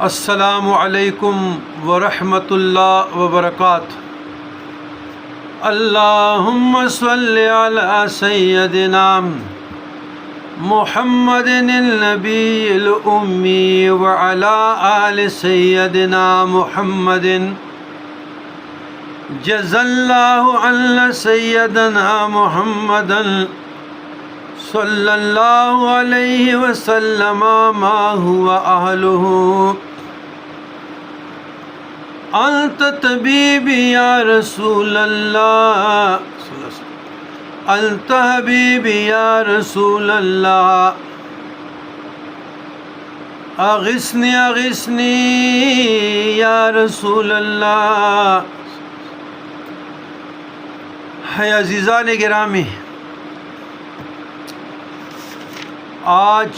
अस्सलामु अलैकुम वरहमतुल्लाहि वबरकातुहू। अल्लाहुम्मा सल्लि अला सय्यदिना मुहम्मदिन नबील उम्मी व अला आलि सय्यदिना मुहम्मदिन। जज़ल्लाहु अन्ना सय्यदना मुहम्मदन सल्लल्लाहु अलैहि वसल्लम मा हुवा अहलुहु। अंत तबीबी या रसूल अल्लाह, अंत हबीबी या रसूल अल्लाह। अगिस्नी अगिस्नी या रसूल अल्लाह। है अज़ीज़ान गिरामी, आज